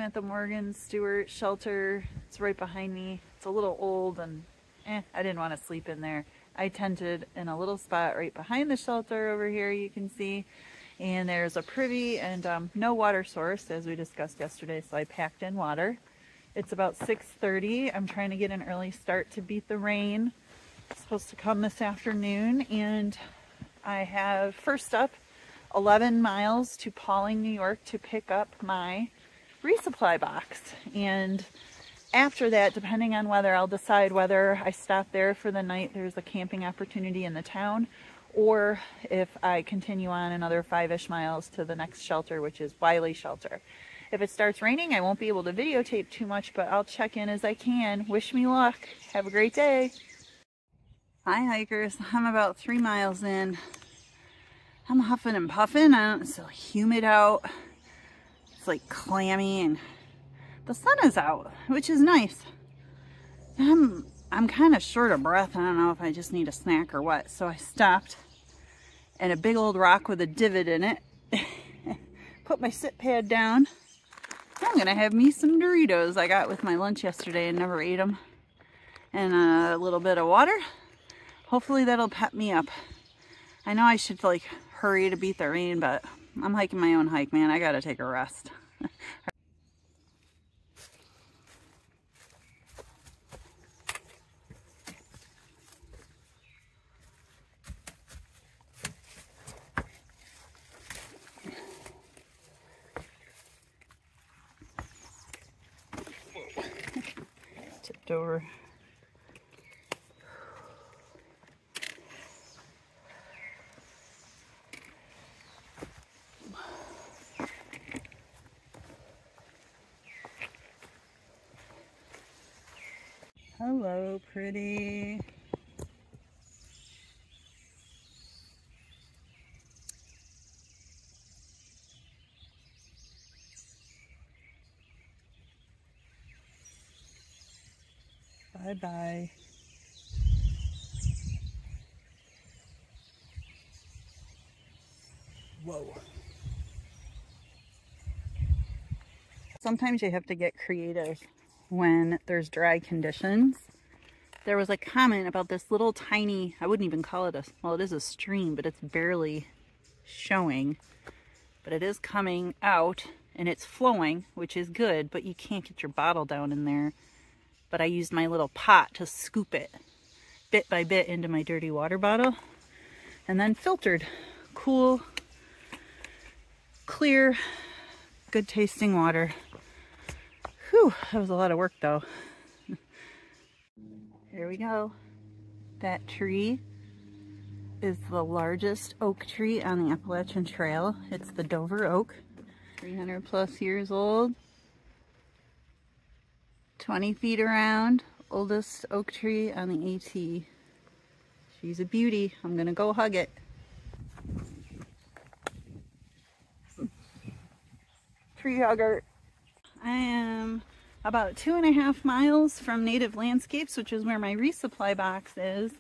at the Morgan Stewart shelter. It's right behind me. It's a little old and I didn't want to sleep in there. I tented in a little spot right behind the shelter over here, you can see. And there's a privy and no water source, as we discussed yesterday, so I packed in water. It's about 6:30. I'm trying to get an early start to beat the rain. It's supposed to come this afternoon, and I have, first up, 11 miles to Pawling, New York to pick up my resupply box. And after that, depending on weather, I'll decide whether I stop there for the night. There's a camping opportunity in the town, or if I continue on another 5-ish miles to the next shelter, which is Wiley shelter. If it starts raining, I won't be able to videotape too much, but I'll check in as I can. Wish me luck. Have a great day. Hi hikers, I'm about 3 miles in. I'm huffing and puffing. It's so humid out. It's like clammy, and the sun is out, which is nice. I'm kind of short of breath. I don't know if I just need a snack or what. So I stopped at a big old rock with a divot in it. Put my sit pad down. I'm gonna have me some Doritos I got with my lunch yesterday and never ate them. And a little bit of water. Hopefully that'll pep me up. I know I should like hurry to beat the rain, but I'm hiking my own hike, man. I gotta take a rest. Tipped over. Hello, pretty. Bye-bye. Whoa. Sometimes you have to get creative when there's dry conditions. There was a comment about this little tiny, I wouldn't even call it a, well, it is a stream, but it's barely showing. But it is coming out and it's flowing, which is good, but you can't get your bottle down in there. But I used my little pot to scoop it bit by bit into my dirty water bottle and then filtered cool, clear, good tasting water. Whew, that was a lot of work though. Here we go. That tree is the largest oak tree on the Appalachian Trail. It's the Dover oak, 300 plus years old, 20 feet around, oldest oak tree on the AT. She's a beauty. I'm gonna go hug it. Tree hugger. I am about 2.5 miles from Native Landscapes, which is where my resupply box is.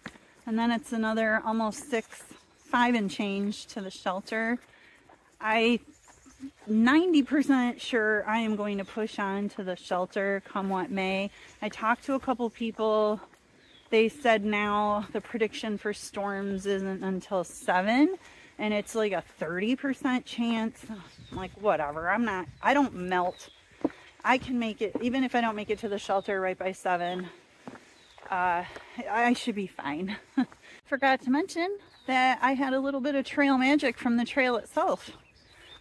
And then it's another almost 5 and change to the shelter. I'm 90% sure I am going to push on to the shelter come what may. I talked to a couple people. They said now the prediction for storms isn't until 7, and it's like a 30% chance. I'm like, whatever, I don't melt. I can make it, even if I don't make it to the shelter right by 7, I should be fine. Forgot to mention that I had a little bit of trail magic from the trail itself.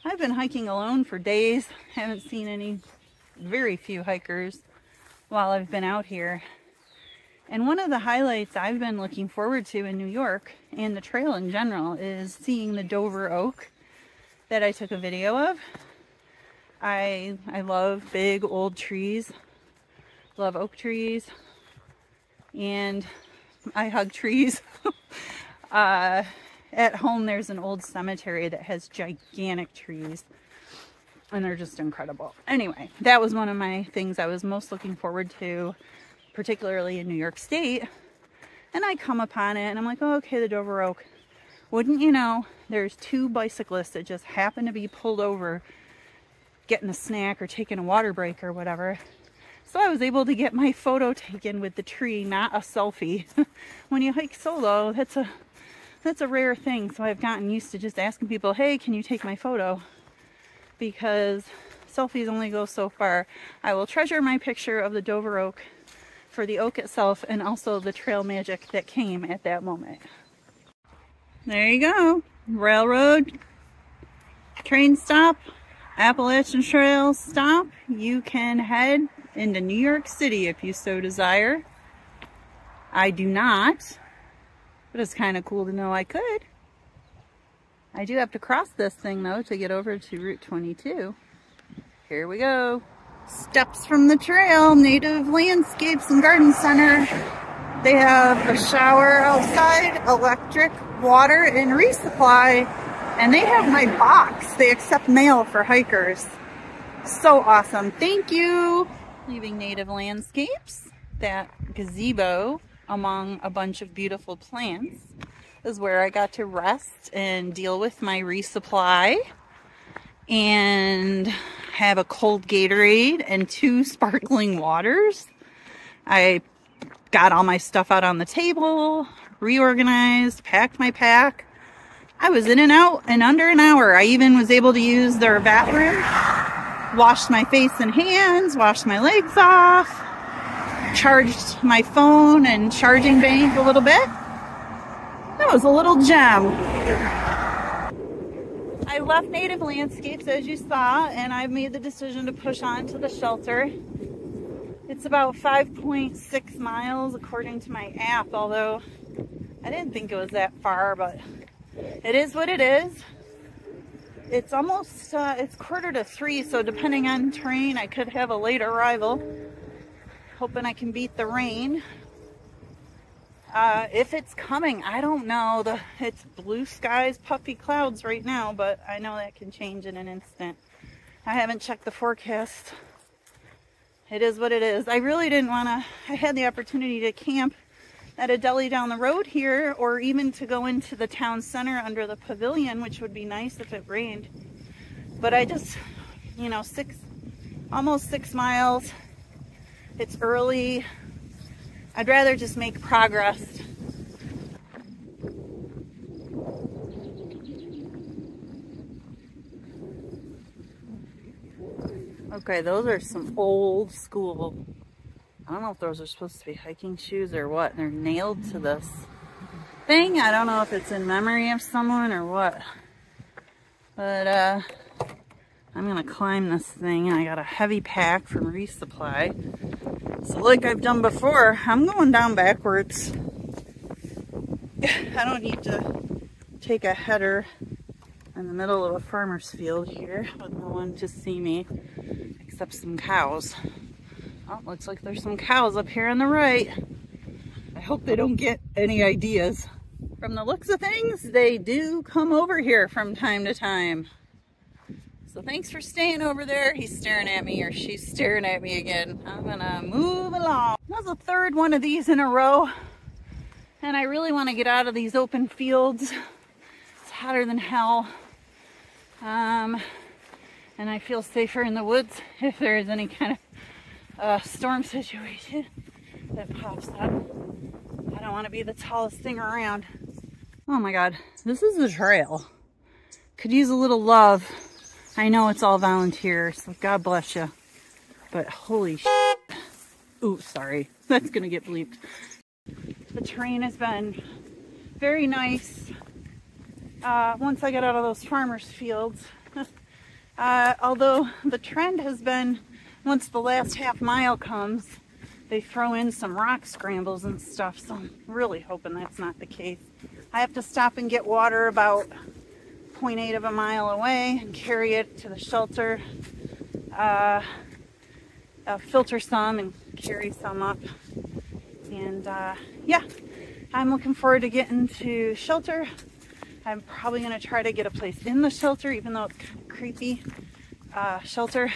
I've been hiking alone for days, haven't seen very few hikers while I've been out here. And one of the highlights I've been looking forward to in New York, and the trail in general, is seeing the Dover oak that I took a video of. I love big old trees, love oak trees, and I hug trees. At home there's an old cemetery that has gigantic trees, and they're just incredible. Anyway, that was one of my things I was most looking forward to, particularly in New York State. And I come upon it and I'm like, oh, okay, the Dover oak. Wouldn't you know, there's 2 bicyclists that just happened to be pulled over getting a snack or taking a water break or whatever. So I was able to get my photo taken with the tree, not a selfie. When you hike solo, that's a rare thing. So I've gotten used to just asking people, hey, can you take my photo? Because selfies only go so far. I will treasure my picture of the Dover oak for the oak itself and also the trail magic that came at that moment. There you go. Railroad, train stop, Appalachian Trail stop. You can head into New York City if you so desire. I do not, but it's kind of cool to know I could. I do have to cross this thing though to get over to Route 22. Here we go. Steps from the trail, Native Landscapes and Garden Center. They have a shower outside, electric, water, and resupply. And they have my box. They accept mail for hikers. So awesome. Thank you. Leaving Native Landscapes. That gazebo among a bunch of beautiful plants is where I got to rest and deal with my resupply and have a cold Gatorade and 2 sparkling waters. I got all my stuff out on the table, reorganized, packed my pack. I was in and out in under an hour. I even was able to use their bathroom, washed my face and hands, washed my legs off, charged my phone and charging bank a little bit. That was a little gem. I left Native Landscapes, as you saw, and I've made the decision to push on to the shelter. It's about 5.6 miles according to my app, although I didn't think it was that far, but it is what it is. It's almost, it's 2:45, so depending on terrain, I could have a late arrival. Hoping I can beat the rain. If it's coming, I don't know. It's blue skies, puffy clouds right now, but I know that can change in an instant. I haven't checked the forecast. It is what it is. I really didn't want to, I had the opportunity to camp at a deli down the road here, or even to go into the town center under the pavilion, which would be nice if it rained. But I just, you know, almost 6 miles. It's early. I'd rather just make progress. Okay, those are some old school, I don't know if those are supposed to be hiking shoes or what. They're nailed to this thing. I don't know if it's in memory of someone or what. But I'm gonna climb this thing. I got a heavy pack from resupply. So like I've done before, I'm going down backwards. I don't need to take a header in the middle of a farmer's field here with no one to see me except some cows. Oh, looks like there's some cows up here on the right. I hope they don't get any ideas. From the looks of things, they do come over here from time to time. So thanks for staying over there. He's staring at me, or she's staring at me again. I'm gonna move along. That's the third one of these in a row. And I really want to get out of these open fields. It's hotter than hell. And I feel safer in the woods if there is any kind of storm situation that pops up. I don't want to be the tallest thing around. Oh my god, this is the trail. Could use a little love. I know it's all volunteer, so God bless you. But holy shit. Ooh, sorry. That's gonna get bleeped. The terrain has been very nice once I get out of those farmers' fields. Although the trend has been, once the last half mile comes, they throw in some rock scrambles and stuff, so I'm really hoping that's not the case. I have to stop and get water about 0.8 of a mile away and carry it to the shelter, filter some and carry some up. And yeah, I'm looking forward to getting to shelter. I'm probably going to try to get a place in the shelter, even though it's kind of creepy. Shelter.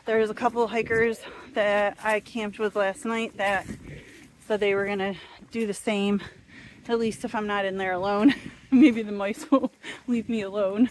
There's a couple of hikers that I camped with last night that said they were going to do the same, at least if I'm not in there alone. Maybe the mice will leave me alone.